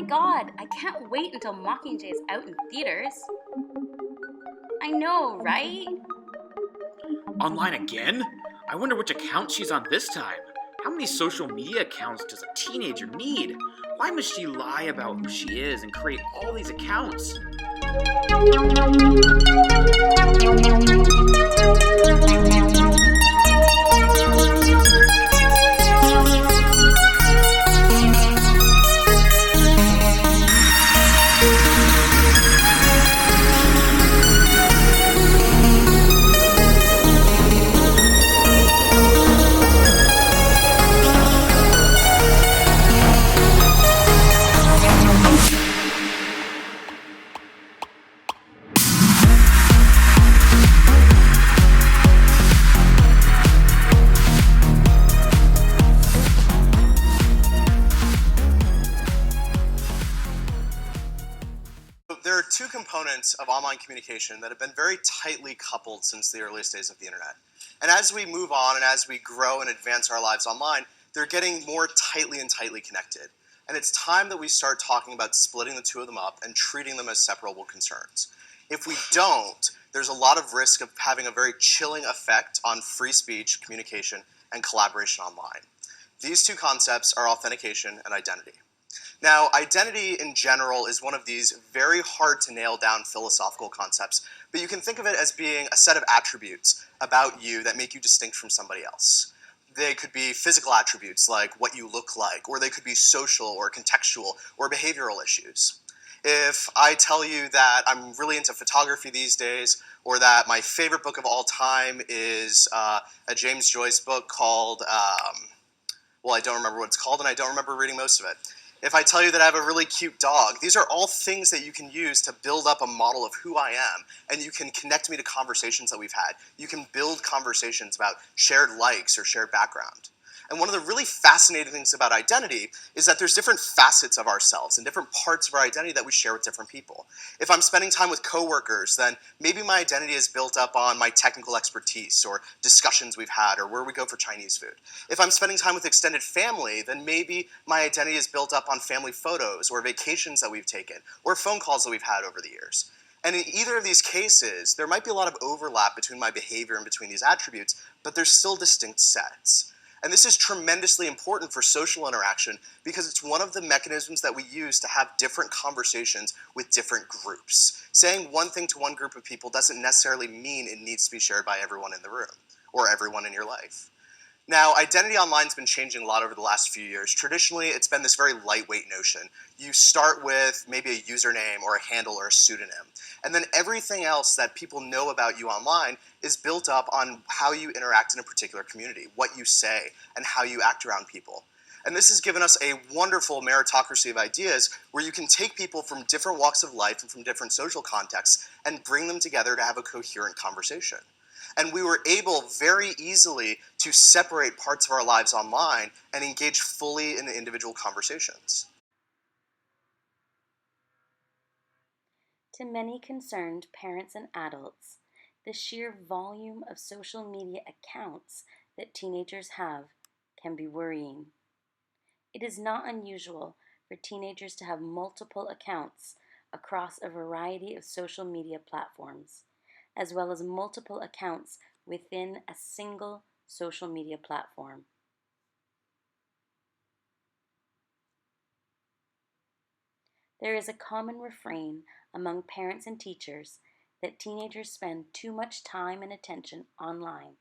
god, I can't wait until Mockingjay is out in theaters. I know, right? Online again? I wonder which account she's on this time. How many social media accounts does a teenager need? Why must she lie about who she is and create all these accounts? There are two components of online communication that have been very tightly coupled since the earliest days of the internet. And as we move on and as we grow and advance our lives online, they're getting more tightly and tightly connected. And it's time that we start talking about splitting the two of them up and treating them as separable concerns. If we don't, there's a lot of risk of having a very chilling effect on free speech, communication, and collaboration online. These two concepts are authentication and identity. Now, identity in general is one of these very hard to nail down philosophical concepts, but you can think of it as being a set of attributes about you that make you distinct from somebody else. They could be physical attributes like what you look like, or they could be social or contextual or behavioral issues. If I tell you that I'm really into photography these days, or that my favorite book of all time is a James Joyce book called, well, I don't remember what it's called, and I don't remember reading most of it. If I tell you that I have a really cute dog, these are all things that you can use to build up a model of who I am, and you can connect me to conversations that we've had. You can build conversations about shared likes or shared background. And one of the really fascinating things about identity is that there's different facets of ourselves and different parts of our identity that we share with different people. If I'm spending time with coworkers, then maybe my identity is built up on my technical expertise or discussions we've had or where we go for Chinese food. If I'm spending time with extended family, then maybe my identity is built up on family photos or vacations that we've taken or phone calls that we've had over the years. And in either of these cases, there might be a lot of overlap between my behavior and between these attributes, but there's still distinct sets. And this is tremendously important for social interaction because it's one of the mechanisms that we use to have different conversations with different groups. Saying one thing to one group of people doesn't necessarily mean it needs to be shared by everyone in the room or everyone in your life. Now, identity online has been changing a lot over the last few years. Traditionally, it's been this very lightweight notion. You start with maybe a username or a handle or a pseudonym. And then everything else that people know about you online is built up on how you interact in a particular community, what you say, and how you act around people. And this has given us a wonderful meritocracy of ideas where you can take people from different walks of life and from different social contexts and bring them together to have a coherent conversation. And we were able very easily to separate parts of our lives online and engage fully in the individual conversations. To many concerned parents and adults, the sheer volume of social media accounts that teenagers have can be worrying. It is not unusual for teenagers to have multiple accounts across a variety of social media platforms, as well as multiple accounts within a single social media platform. There is a common refrain among parents and teachers that teenagers spend too much time and attention online,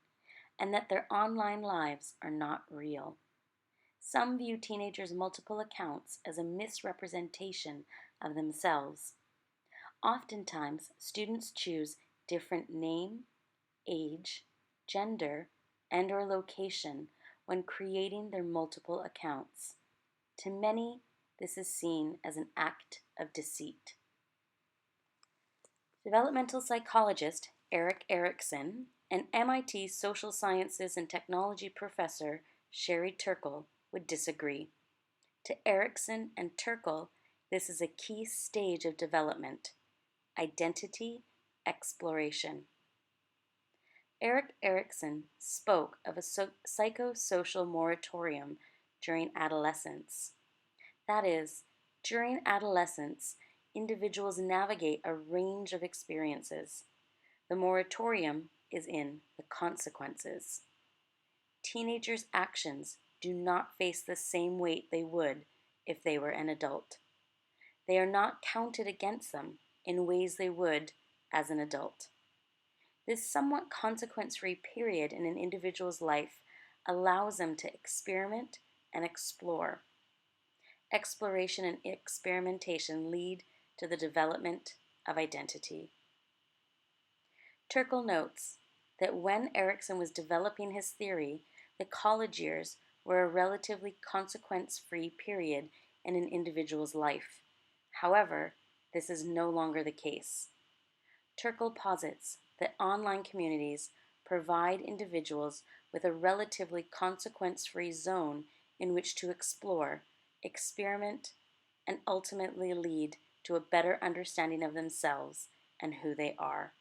and that their online lives are not real. Some view teenagers' multiple accounts as a misrepresentation of themselves. Oftentimes, students choose different name, age, gender, and/or location when creating their multiple accounts. To many, this is seen as an act of deceit. Developmental psychologist Erik Erikson and MIT social sciences and technology professor Sherry Turkle would disagree. To Erikson and Turkle, this is a key stage of development: identity exploration. Erik Erikson spoke of a psychosocial moratorium during adolescence. That is, During adolescence, individuals navigate a range of experiences. The moratorium is in the consequences. Teenagers' actions do not face the same weight they would if they were an adult. They are not counted against them in ways they would as an adult. This somewhat consequence-free period in an individual's life allows them to experiment and explore. Exploration and experimentation lead to the development of identity. Turkle notes that when Erikson was developing his theory, the college years were a relatively consequence-free period in an individual's life. However, this is no longer the case. Turkle posits that online communities provide individuals with a relatively consequence-free zone in which to explore, experiment, and ultimately lead to a better understanding of themselves and who they are.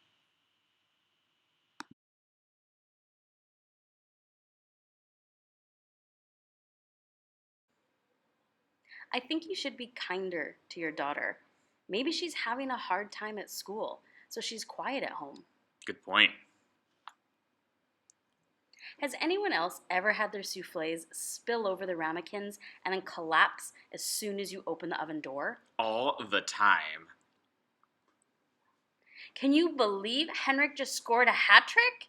I think you should be kinder to your daughter. Maybe she's having a hard time at school, so she's quiet at home. Good point. Has anyone else ever had their souffles spill over the ramekins and then collapse as soon as you open the oven door? All the time. Can you believe Henrik just scored a hat trick?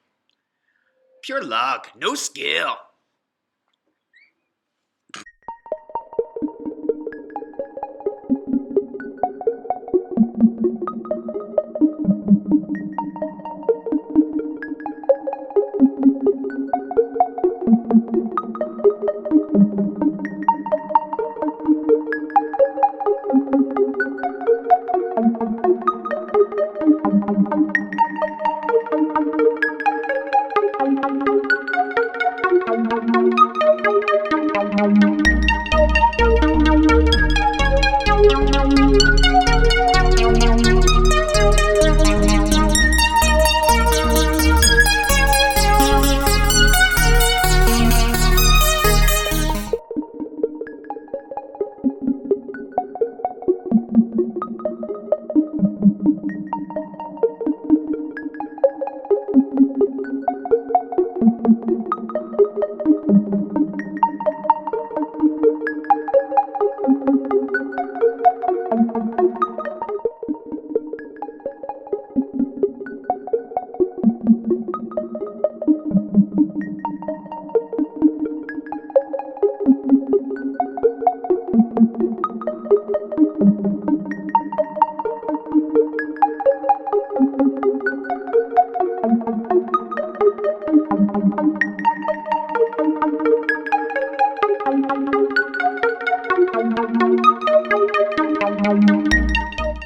Pure luck, no skill.